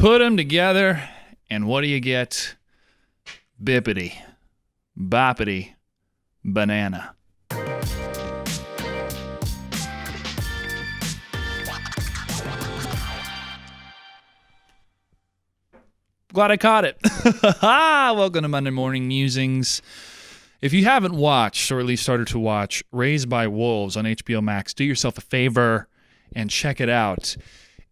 Put them together, and what do you get? Bippity, boppity, banana. Glad I caught it. Welcome to Monday Morning Musings. If you haven't watched, or at least started to watch, Raised by Wolves on HBO Max, do yourself a favor and check it out.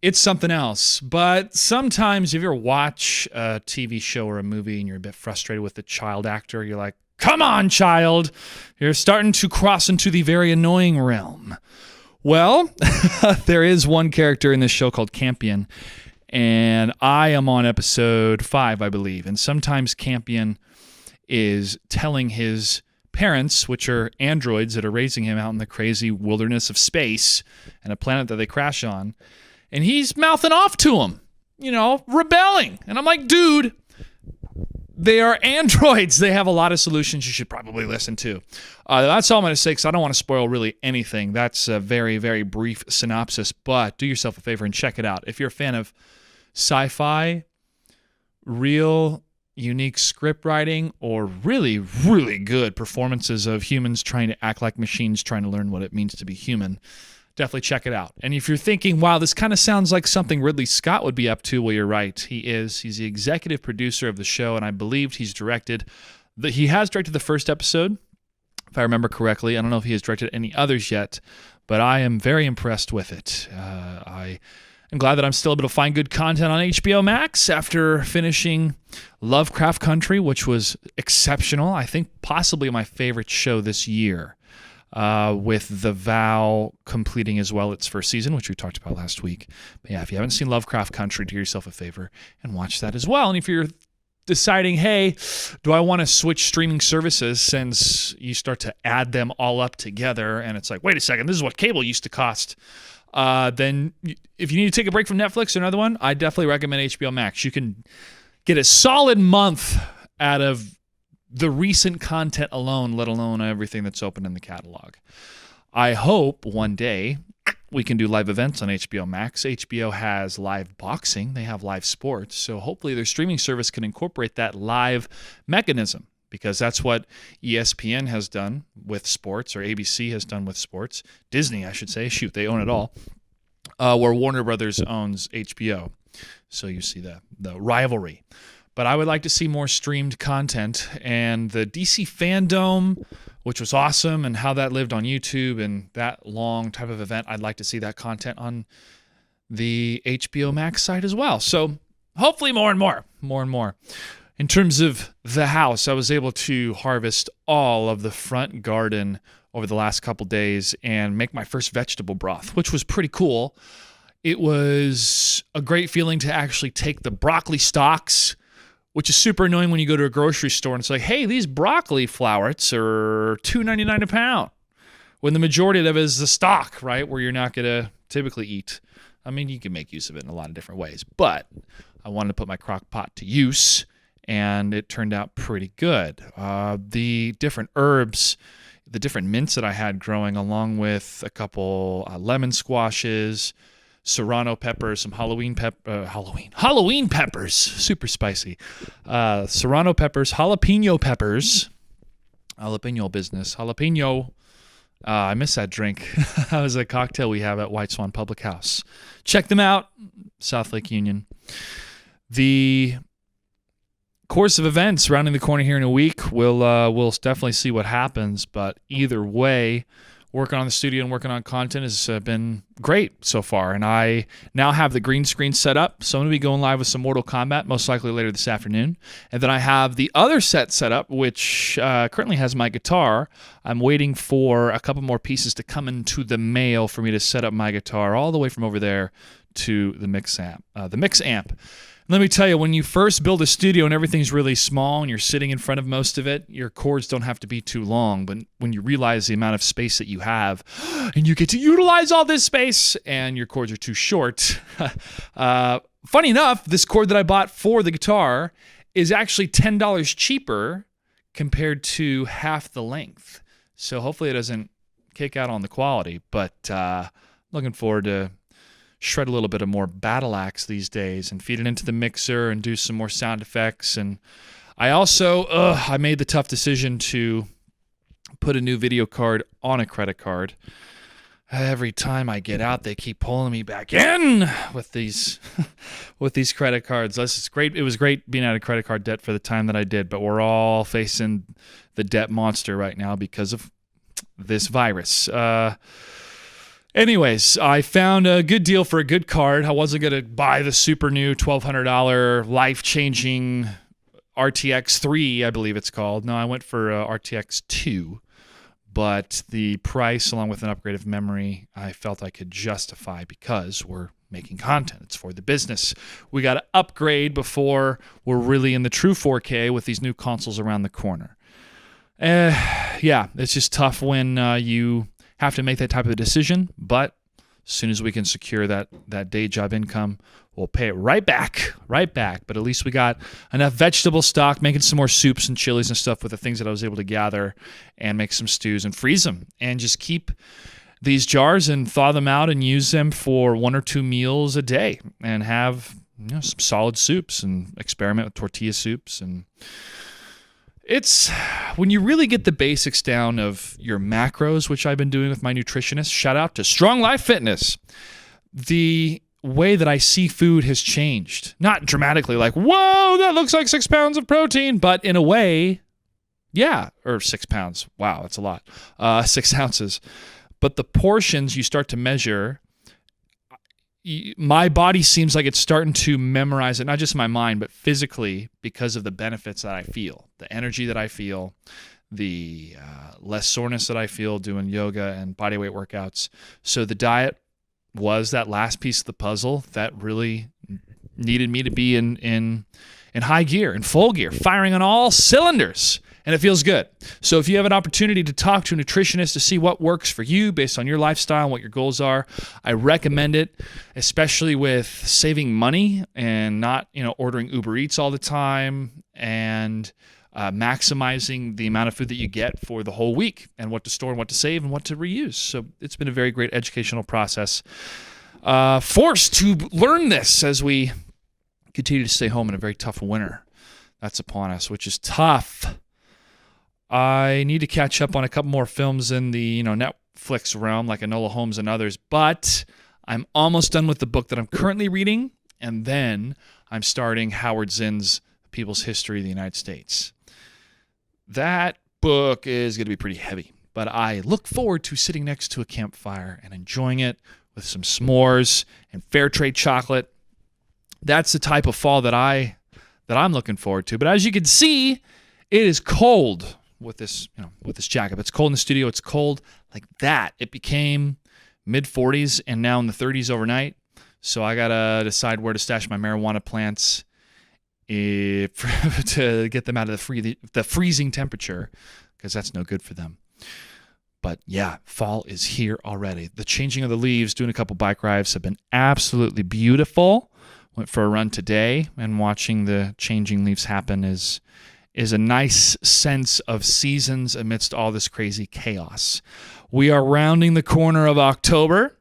It's something else. But sometimes if you ever watch a TV show or a movie and you're a bit frustrated with the child actor, you're like, come on, child. You're starting to cross into the very annoying realm. Well, there is one character in this show called Campion, and I am on episode 5, I believe. And sometimes Campion is telling his parents, which are androids that are raising him out in the crazy wilderness of space and a planet that they crash on, and he's mouthing off to them, rebelling. And I'm like, dude, they are androids. They have a lot of solutions you should probably listen to. That's all I'm going to say because I don't want to spoil really anything. That's a very, very brief synopsis, but do yourself a favor and check it out. If you're a fan of sci-fi, real unique script writing, or really, really good performances of humans trying to act like machines, trying to learn what it means to be human, definitely check it out. And if you're thinking, wow, this kind of sounds like something Ridley Scott would be up to, well, you're right. He is. He's the executive producer of the show, and I believe he has directed the first episode, if I remember correctly. I don't know if he has directed any others yet, but I am very impressed with it. I'm glad that I'm still able to find good content on HBO Max after finishing Lovecraft Country, which was exceptional. I think possibly my favorite show this year, with The Vow completing as well its first season, which we talked about last week. But yeah, if you haven't seen Lovecraft Country, do yourself a favor and watch that as well. And if you're deciding, hey, do I want to switch streaming services, since you start to add them all up together and it's like, wait a second, this is what cable used to cost. Then if you need to take a break from Netflix or another one, I definitely recommend HBO Max. You can get a solid month out of the recent content alone, let alone everything that's open in the catalog. I hope one day we can do live events on HBO Max. HBO has live boxing. They have live sports. So hopefully their streaming service can incorporate that live mechanism, because that's what ESPN has done with sports, or ABC has done with sports. Disney, I should say. Shoot, they own it all. Where Warner Brothers owns HBO. So you see the rivalry. But I would like to see more streamed content. And the DC Fandom, which was awesome, and how that lived on YouTube and that long type of event, I'd like to see that content on the HBO Max site as well. So hopefully more and more. In terms of the house, I was able to harvest all of the front garden over the last couple days and make my first vegetable broth, which was pretty cool. It was a great feeling to actually take the broccoli stalks, which is super annoying when you go to a grocery store and it's like, hey, these broccoli flowers are $2.99 a pound, when the majority of it is the stalk, right, where you're not going to typically eat. I mean, you can make use of it in a lot of different ways, but I wanted to put my crock pot to use, and it turned out pretty good. The different herbs, the different mints that I had growing, along with a couple lemon squashes, serrano peppers, some Halloween peppers, super spicy. Serrano peppers, jalapeno business. I miss that drink. That was a cocktail we have at White Swan Public House. Check them out, South Lake Union. The course of events rounding the corner here in a week, we'll definitely see what happens, but either way, working on the studio and working on content has been great so far, and I now have the green screen set up, so I'm going to be going live with some Mortal Kombat, most likely later this afternoon, and then I have the other set set up, which currently has my guitar. I'm waiting for a couple more pieces to come into the mail for me to set up my guitar all the way from over there to the mix amp. Let me tell you, when you first build a studio and everything's really small and you're sitting in front of most of it, your chords don't have to be too long. But when you realize the amount of space that you have and you get to utilize all this space and your chords are too short. Funny enough, this cord that I bought for the guitar is actually $10 cheaper compared to half the length. So hopefully it doesn't kick out on the quality. But looking forward to shred a little bit of more battle axe these days and feed it into the mixer and do some more sound effects. And I also, I made the tough decision to put a new video card on a credit card. Every time I get out, they keep pulling me back in with these credit cards. It's great. It was great being out of credit card debt for the time that I did, but we're all facing the debt monster right now because of this virus. Anyways, I found a good deal for a good card. I wasn't going to buy the super new $1,200 life-changing RTX 3, I believe it's called. No, I went for RTX 2. But the price, along with an upgrade of memory, I felt I could justify because we're making content. It's for the business. We got to upgrade before we're really in the true 4K with these new consoles around the corner. Yeah, it's just tough when you have to make that type of decision. But as soon as we can secure that day job income, we'll pay it right back. But at least we got enough vegetable stock, making some more soups and chilies and stuff with the things that I was able to gather, and make some stews and freeze them. And just keep these jars and thaw them out and use them for 1 or 2 meals a day and have some solid soups and experiment with tortilla soups. And it's when you really get the basics down of your macros, which I've been doing with my nutritionist. Shout out to Strong Life Fitness. The way that I see food has changed. Not dramatically like, whoa, that looks like 6 pounds of protein, but in a way, yeah, or 6 pounds. Wow, that's a lot. 6 ounces. But the portions you start to measure, my body seems like it's starting to memorize it, not just in my mind, but physically, because of the benefits that I feel, the energy that I feel, the less soreness that I feel doing yoga and bodyweight workouts. So the diet was that last piece of the puzzle that really needed me to be in high gear, in full gear, firing on all cylinders. And it feels good. So if you have an opportunity to talk to a nutritionist to see what works for you based on your lifestyle and what your goals are, I recommend it, especially with saving money and not, ordering Uber Eats all the time, and maximizing the amount of food that you get for the whole week, and what to store and what to save and what to reuse. So it's been a very great educational process. Forced to learn this as we continue to stay home in a very tough winter that's upon us, which is tough. I need to catch up on a couple more films in the Netflix realm, like Enola Holmes and others, but I'm almost done with the book that I'm currently reading, and then I'm starting Howard Zinn's People's History of the United States. That book is going to be pretty heavy, but I look forward to sitting next to a campfire and enjoying it with some s'mores and fair trade chocolate. That's the type of fall that I'm looking forward to. But as you can see, it is cold with this jacket. It's cold in the studio. It's cold like that. It became mid-40s and now in the 30s overnight. So I got to decide where to stash my marijuana plants to get them out of the freezing temperature, because that's no good for them. But yeah, fall is here already. The changing of the leaves, doing a couple bike rides have been absolutely beautiful. Went for a run today, and watching the changing leaves happen is a nice sense of seasons amidst all this crazy chaos. We are rounding the corner of October.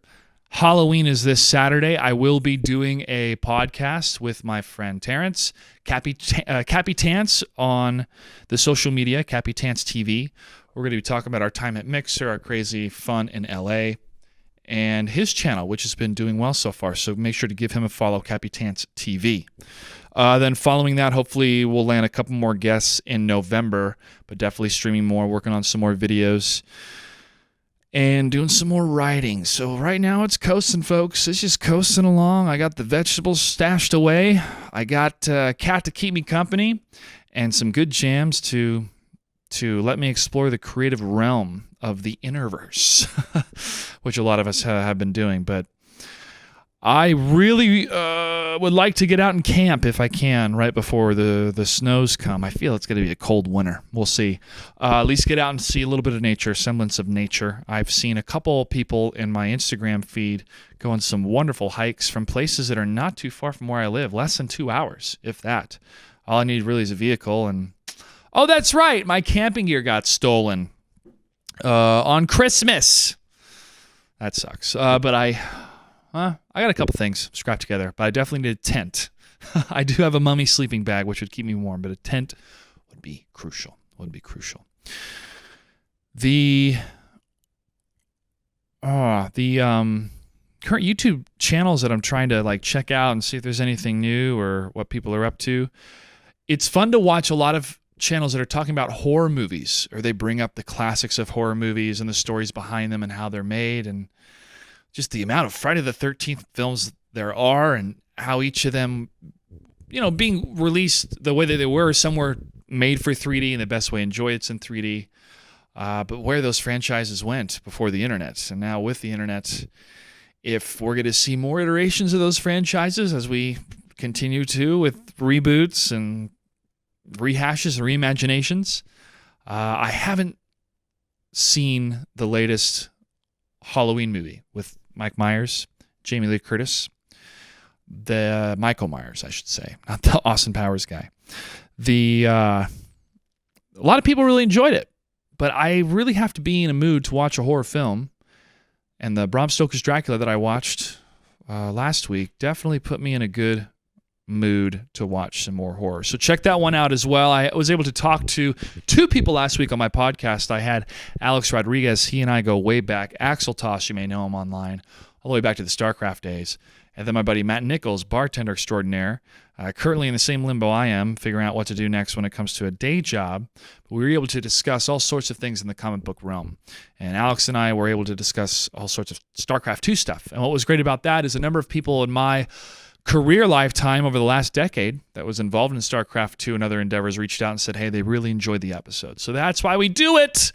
Halloween is this Saturday. I will be doing a podcast with my friend Terrence, Cappy Tance, on the social media, Cappy Tance TV. We're going to be talking about our time at Mixer, our crazy fun in LA, and his channel, which has been doing well so far. So make sure to give him a follow, Cappy Tance TV. Then following that, hopefully we'll land a couple more guests in November, but definitely streaming more, working on some more videos, and doing some more writing. So right now it's coasting, folks. It's just coasting along. I got the vegetables stashed away. I got a cat to keep me company, and some good jams to let me explore the creative realm of the Innerverse, which a lot of us have been doing. But I really would like to get out and camp if I can right before the snows come. I feel it's going to be a cold winter. We'll see. At least get out and see a little bit of nature, semblance of nature. I've seen a couple people in my Instagram feed go on some wonderful hikes from places that are not too far from where I live, less than 2 hours, if that. All I need really is a vehicle. And oh, that's right, my camping gear got stolen on Christmas. That sucks. But I I got a couple things scrapped together, but I definitely need a tent. I do have a mummy sleeping bag, which would keep me warm, but a tent would be crucial. The current YouTube channels that I'm trying to check out and see if there's anything new or what people are up to. It's fun to watch a lot of channels that are talking about horror movies, or they bring up the classics of horror movies and the stories behind them and how they're made, and just the amount of Friday the 13th films there are, and how each of them, being released the way that they were. Some were made for 3D, and the best way to enjoy it's in 3D. But where those franchises went before the internet, and now with the internet, if we're going to see more iterations of those franchises as we continue to with reboots and rehashes and reimaginations. I haven't seen the latest Halloween movie with Mike Myers, Jamie Lee Curtis, the Michael Myers, I should say, not the Austin Powers guy. A lot of people really enjoyed it, but I really have to be in a mood to watch a horror film. And the Bram Stoker's Dracula that I watched last week definitely put me in a good mood to watch some more horror. So check that one out as well. I was able to talk to two people last week on my podcast. I had Alex Rodriguez. He and I go way back. Axel Tosh, you may know him online, all the way back to the StarCraft days. And then my buddy Matt Nichols, bartender extraordinaire, currently in the same limbo I am, figuring out what to do next when it comes to a day job. But we were able to discuss all sorts of things in the comic book realm. And Alex and I were able to discuss all sorts of StarCraft 2 stuff. And what was great about that is a number of people in my career lifetime over the last decade that was involved in StarCraft 2 and other endeavors reached out and said, hey, they really enjoyed the episode. So that's why we do it.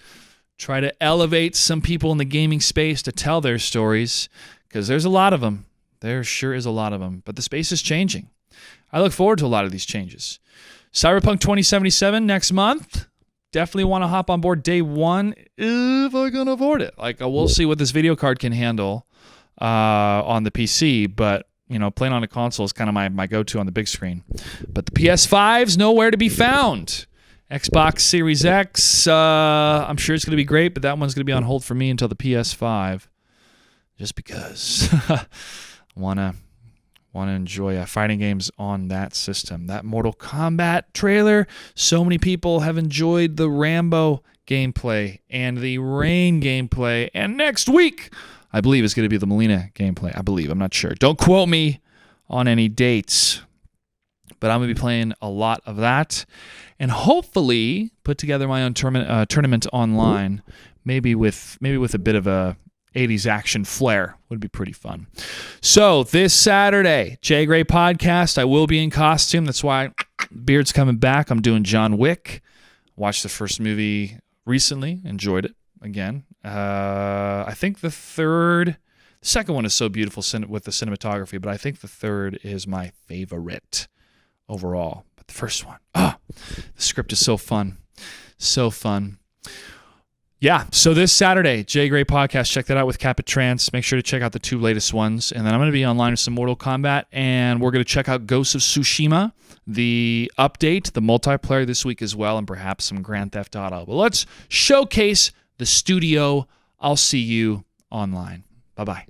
Try to elevate some people in the gaming space to tell their stories, because there's a lot of them. There sure is a lot of them. But the space is changing. I look forward to a lot of these changes. Cyberpunk 2077 next month. Definitely want to hop on board day one if I can afford it. We'll see what this video card can handle on the PC, but playing on a console is kind of my go-to on the big screen. But the PS5's nowhere to be found. Xbox Series X, I'm sure it's going to be great, but that one's going to be on hold for me until the PS5. Just because I want to enjoy fighting games on that system. That Mortal Kombat trailer, so many people have enjoyed the Rambo gameplay and the Rain gameplay. And next week, I believe it's going to be the Melina gameplay. I'm not sure. Don't quote me on any dates. But I'm going to be playing a lot of that. And hopefully put together my own tournament online. Maybe with a bit of a 80s action flair. Would be pretty fun. So this Saturday, JGray podcast. I will be in costume. That's why beard's coming back. I'm doing John Wick. Watched the first movie recently. Enjoyed it again. I think the second one is so beautiful with the cinematography, but I think the third is my favorite overall. But the first one, the script is so fun. So fun. Yeah, so this Saturday, JGray podcast, check that out with Capit Trance. Make sure to check out the two latest ones. And then I'm going to be online with some Mortal Kombat, and we're going to check out Ghosts of Tsushima, the update, the multiplayer this week as well, and perhaps some Grand Theft Auto. But let's showcase the studio. I'll see you online. Bye-bye.